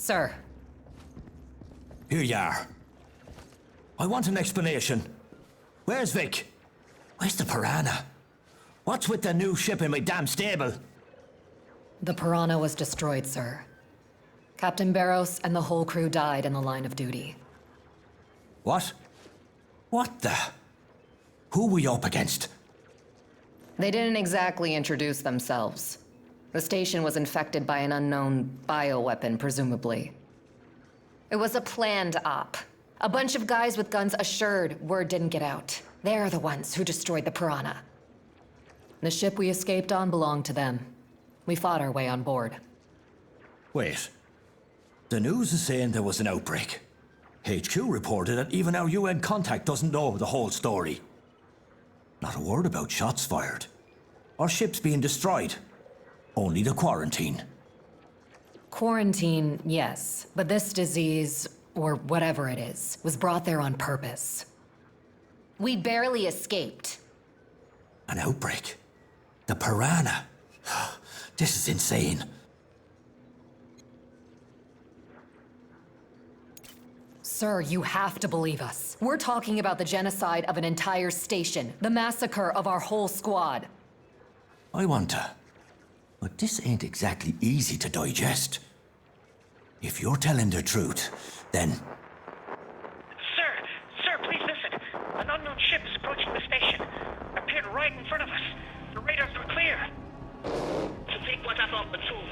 Sir. Here you are. I want an explanation. Where's Vic? Where's the Piranha? What's with the new ship in my damn stable? The Piranha was destroyed, sir. Captain Barros and the whole crew died in the line of duty. What? What the? Who were you up against? They didn't exactly introduce themselves. The station was infected by an unknown bioweapon, presumably. It was a planned op. A bunch of guys with guns assured word didn't get out. They're the ones who destroyed the Piranha. The ship we escaped on belonged to them. We fought our way on board. Wait. The news is saying there was an outbreak. HQ reported that even our UN contact doesn't know the whole story. Not a word about shots fired. Or ships being destroyed. Only the quarantine. Quarantine, yes. But this disease, or whatever it is, was brought there on purpose. We barely escaped. An outbreak? The Piranha? This is insane. Sir, you have to believe us. We're talking about the genocide of an entire station, the massacre of our whole squad. I want to. But this ain't exactly easy to digest. If you're telling the truth, then... Sir, please listen. An unknown ship is approaching the station. Appeared right in front of us. The radars are clear. To take whatever off the two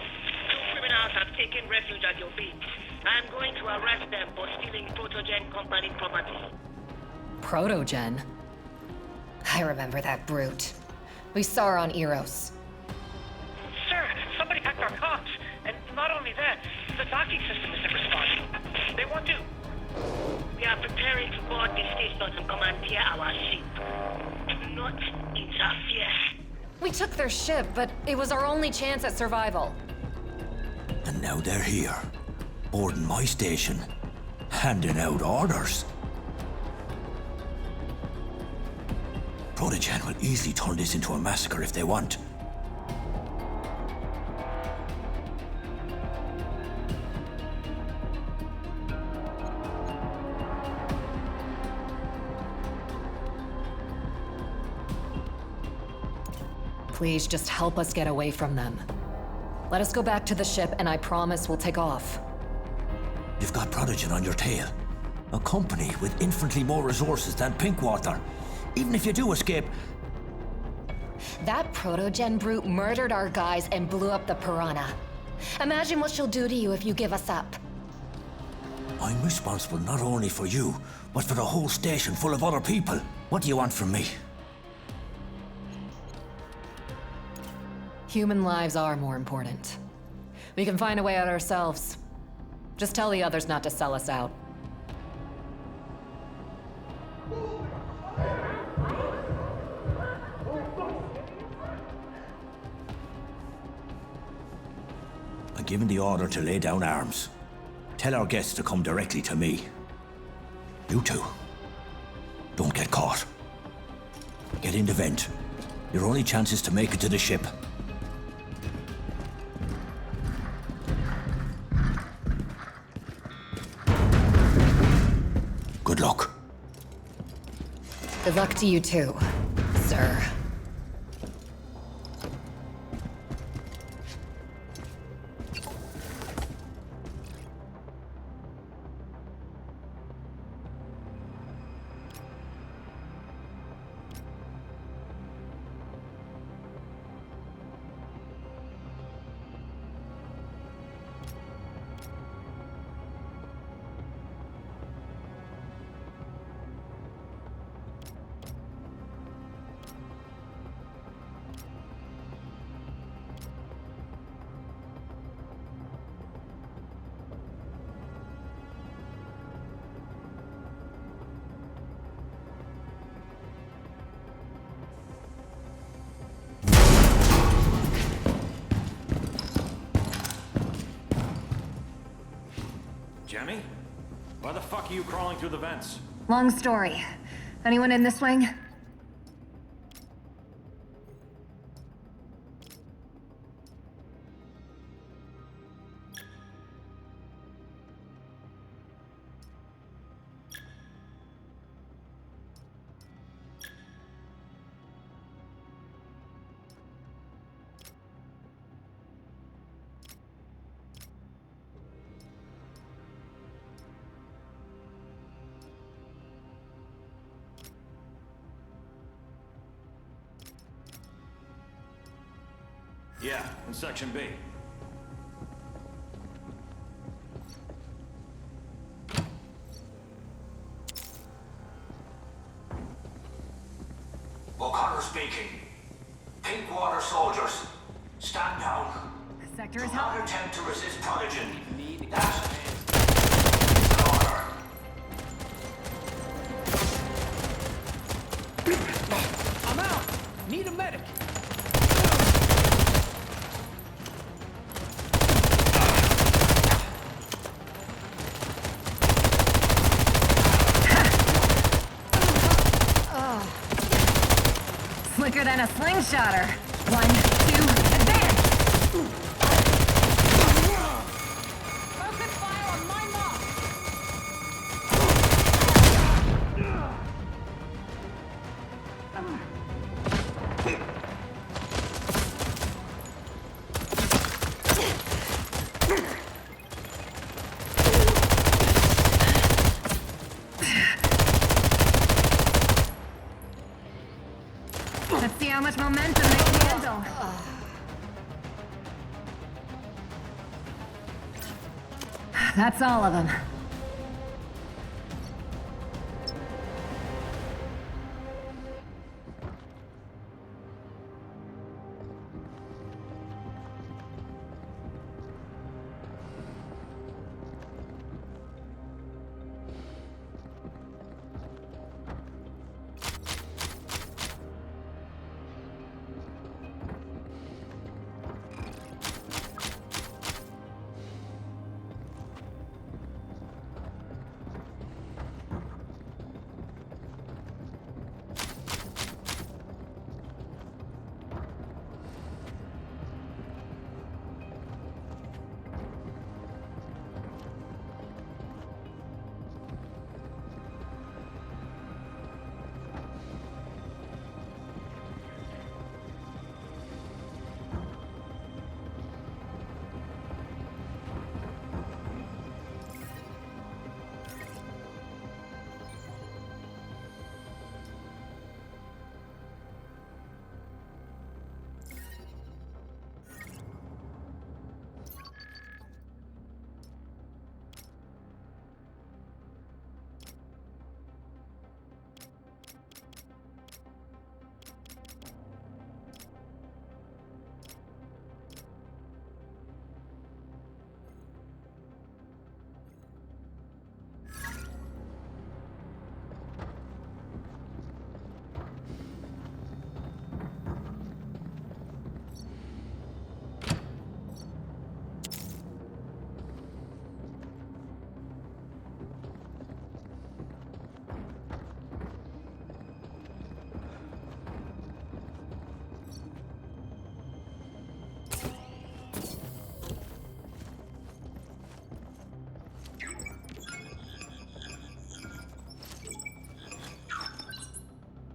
criminals have taken refuge at your beat. I'm going to arrest them for stealing Protogen company property. Protogen? I remember that brute. We saw her on Eros. Sir, somebody hacked our comms. And not only that, the docking system isn't responding. They want to... We are preparing to board the station and commandeer our ship. Do not interfere. We took their ship, but it was our only chance at survival. And now they're here. Boarding my station. Handing out orders. Protogen will easily turn this into a massacre if they want. Please just help us get away from them. Let us go back to the ship and I promise we'll take off. You've got Protogen on your tail. A company with infinitely more resources than Pinkwater. Even if you do escape... That Protogen brute murdered our guys and blew up the Piranha. Imagine what she'll do to you if you give us up. I'm responsible not only for you, but for the whole station full of other people. What do you want from me? Human lives are more important. We can find a way out ourselves. Just tell the others not to sell us out. I'm giving the order to lay down arms. Tell our guests to come directly to me. You two, don't get caught. Get in the vent. Your only chance is to make it to the ship. Good luck. Good luck to you too, sir. Jemmy? Why the fuck are you crawling through the vents? Long story. Anyone in this wing? Yeah, in Section B. O'Connor speaking. Pinkwater soldiers, stand down. Sector Do is not hot. attempt to resist Protogen. That is an order. I'm out! Need a medic! Slicker than a slingshotter. 1, 2, advance! Focus fire on my mark! Let's see how much momentum they can handle. That's all of them.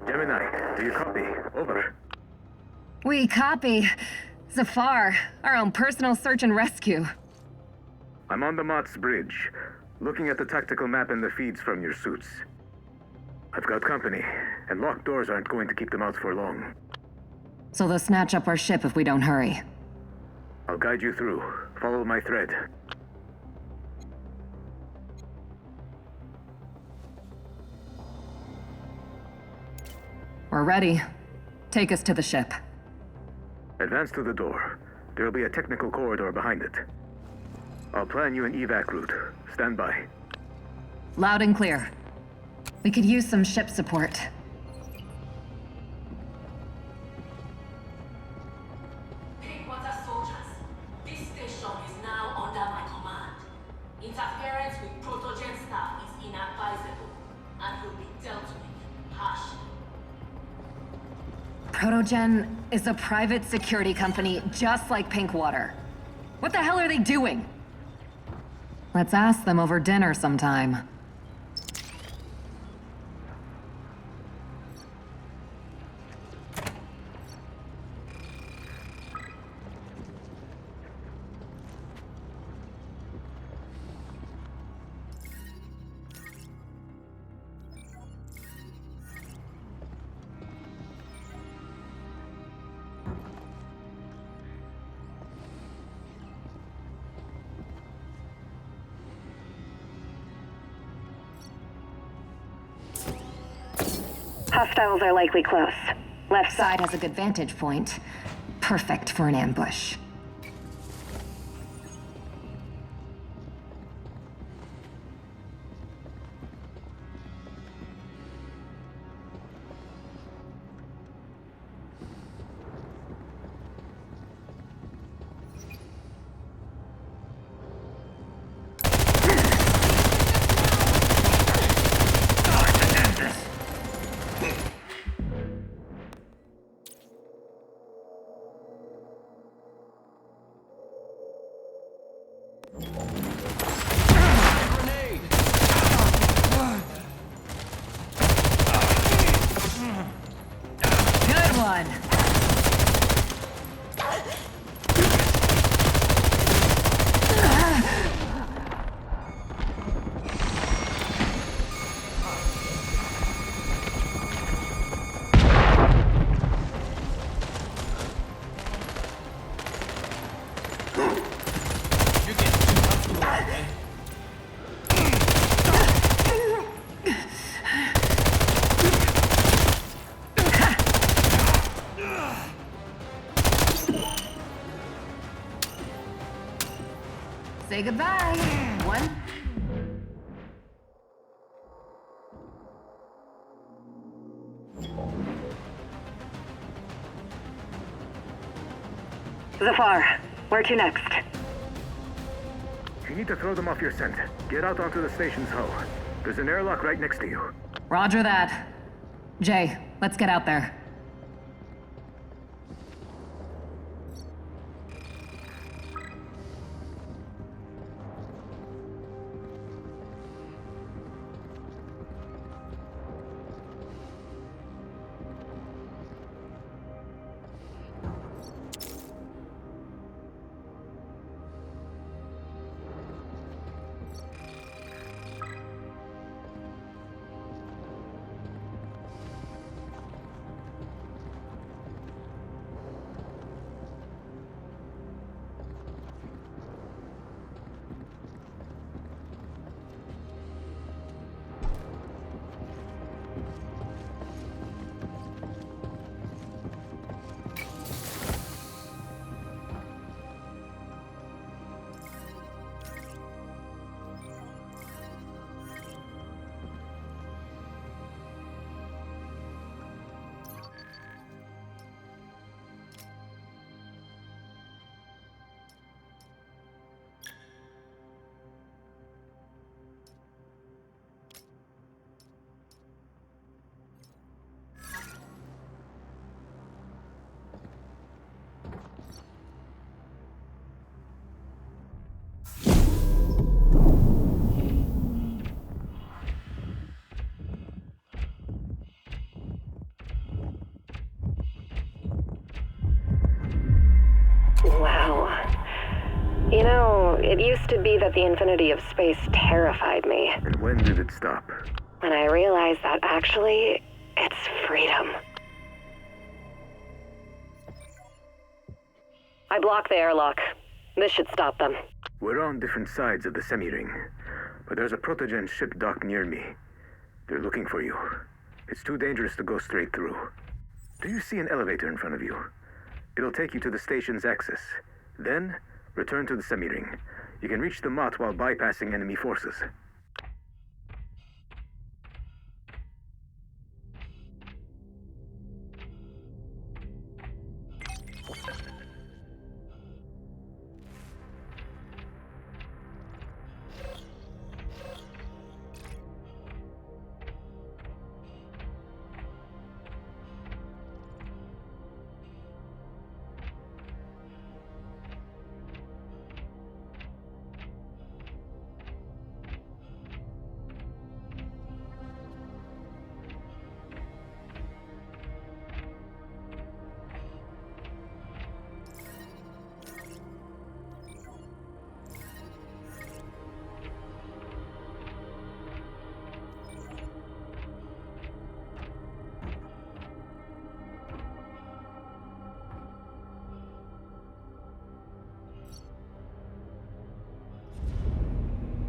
Gemini, do you copy? Over. We copy. Zafar, our own personal search and rescue. I'm on the Mott's Bridge, looking at the tactical map and the feeds from your suits. I've got company, and locked doors aren't going to keep them out for long. So they'll snatch up our ship if we don't hurry. I'll guide you through. Follow my thread. We're ready. Take us to the ship. Advance to the door. There'll be a technical corridor behind it. I'll plan you an evac route. Stand by. Loud and clear. We could use some ship support. Pinkwater soldiers, this station is now under my command. Interference with Protogen staff is inadvisable and will be dealt with harshly. Protogen is a private security company just like Pinkwater. What the hell are they doing? Let's ask them over dinner sometime. Hostiles are likely close. Left side has a good vantage point. Perfect for an ambush. Good one. Say goodbye. One. Zafar, where to next? You need to throw them off your scent. Get out onto the station's hull. There's an airlock right next to you. Roger that. Jay, let's get out there. Wow. You know, it used to be that the infinity of space terrified me. And when did it stop? And I realized that actually, it's freedom. I blocked the airlock. This should stop them. We're on different sides of the semi-ring, but there's a Protogen ship docked near me. They're looking for you. It's too dangerous to go straight through. Do you see an elevator in front of you? It'll take you to the station's access. Then, return to the semi-ring. You can reach the Mott while bypassing enemy forces.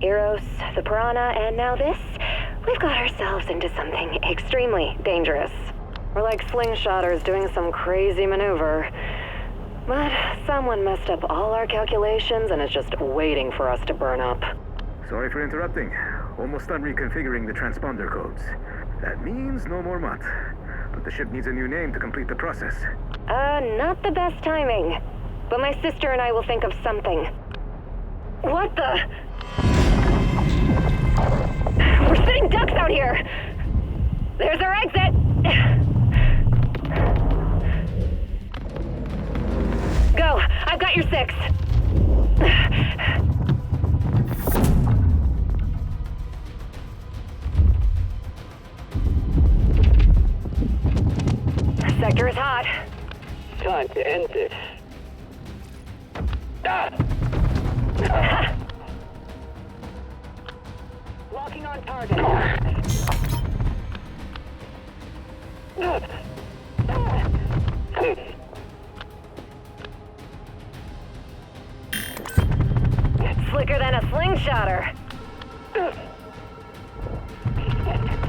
Eros, the Piranha, and now this? We've got ourselves into something extremely dangerous. We're like slingshotters doing some crazy maneuver. But someone messed up all our calculations and is just waiting for us to burn up. Sorry for interrupting. Almost done reconfiguring the transponder codes. That means no more Mutt. But the ship needs a new name to complete the process. Not the best timing. But my sister and I will think of something. What the? We're sitting ducks out here! There's our exit! Go! I've got your 6. Sector is hot. Time to end this. Locking on target. Slicker than a slingshotter.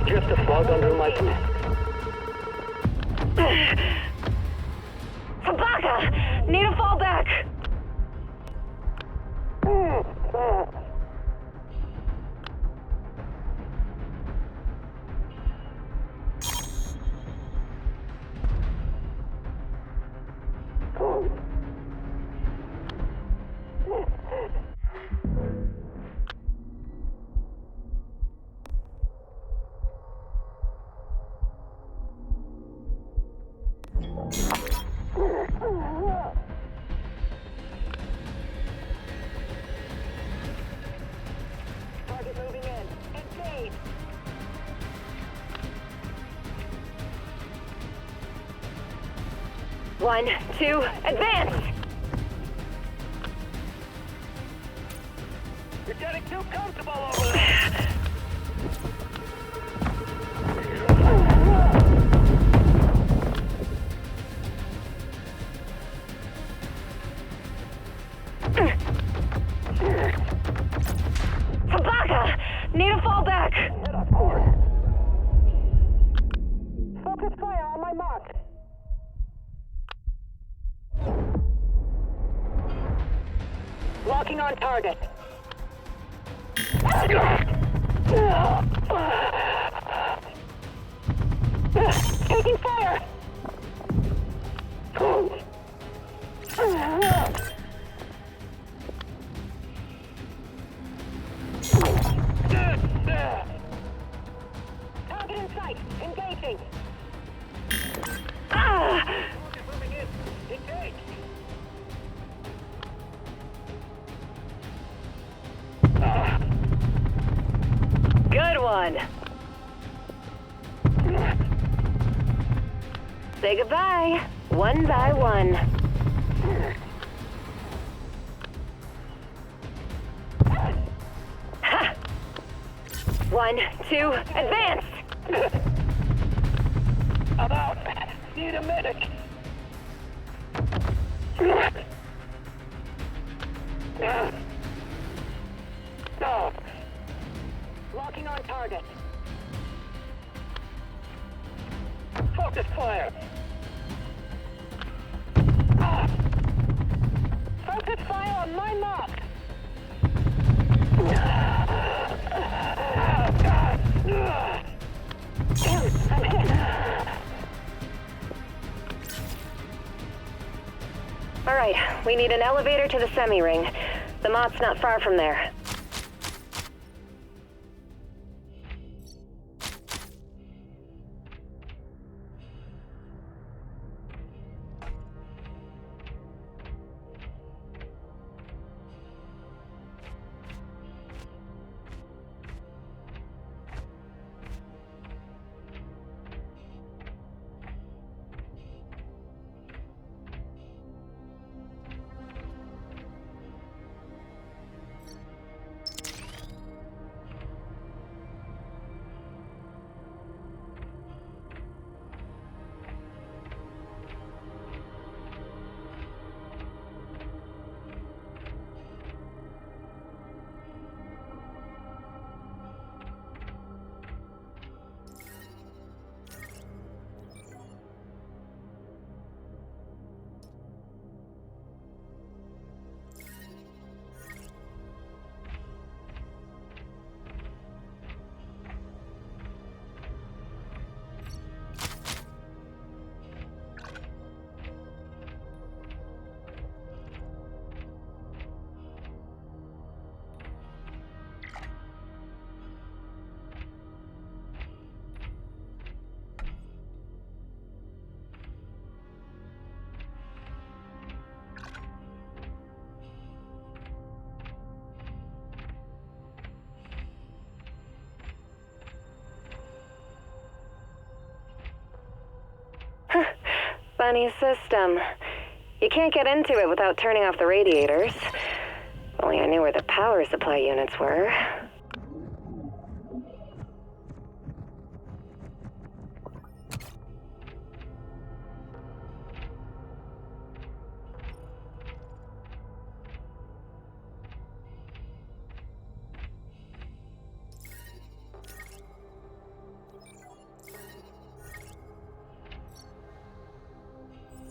Just a fog under my feet. Tabaka! Need a fallback! Target moving in. Engage! One, two, advance! You're getting too comfortable over there. Tabaka! Need a fallback! Focus fire on my mark. Locking on target. Taking fire! Target in sight. Engaging. Moving in. Engage. Good one. Say goodbye, one by one. Ha! 1, 2, advance! I'm out. Need a medic. No. Locking on target. Focus fire. Focus fire on my mark. Damn it, I'm hit. All right, we need an elevator to the semi-ring. The Mott's not far from there. Funny system. You can't get into it without turning off the radiators. If only I knew where the power supply units were.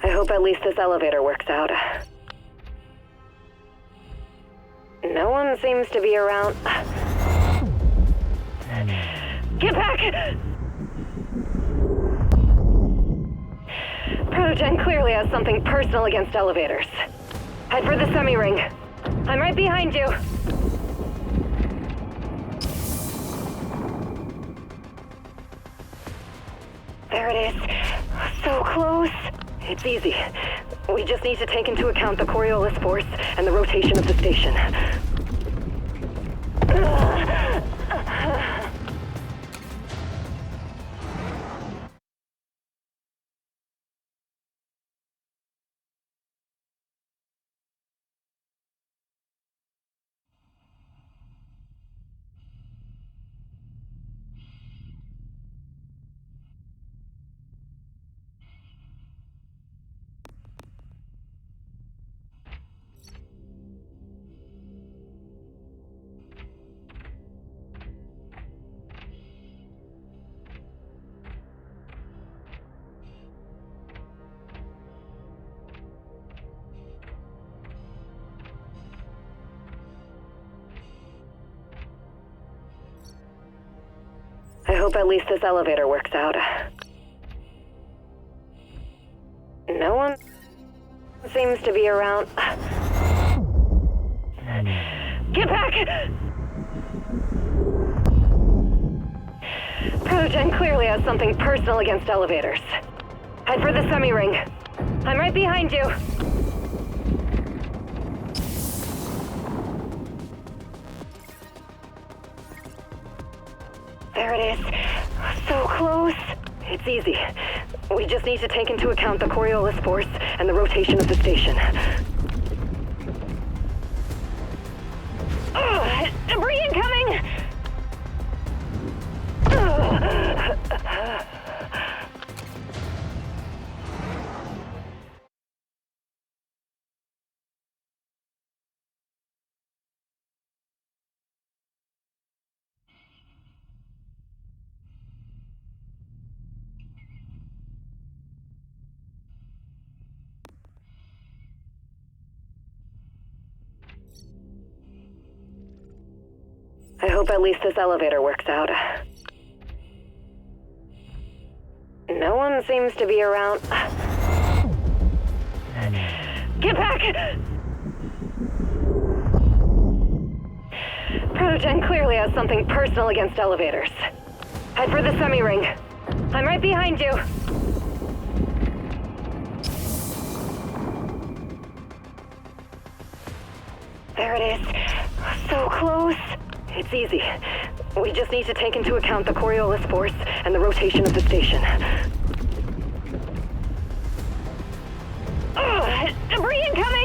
I hope at least this elevator works out. No one seems to be around. Get back! Protogen clearly has something personal against elevators. Head for the semi-ring. I'm right behind you. There it is. So close. It's easy. We just need to take into account the Coriolis force and the rotation of the station. I hope at least this elevator works out. No one seems to be around. Get back! Protogen clearly has something personal against elevators. Head for the semi-ring. I'm right behind you. There it is. So close. It's easy. We just need to take into account the Coriolis force and the rotation of the station. Debris incoming! I hope at least this elevator works out. No one seems to be around. Get back! Protogen clearly has something personal against elevators. Head for the semi-ring. I'm right behind you. There it is. So close. It's easy. We just need to take into account the Coriolis force and the rotation of the station. Debris incoming!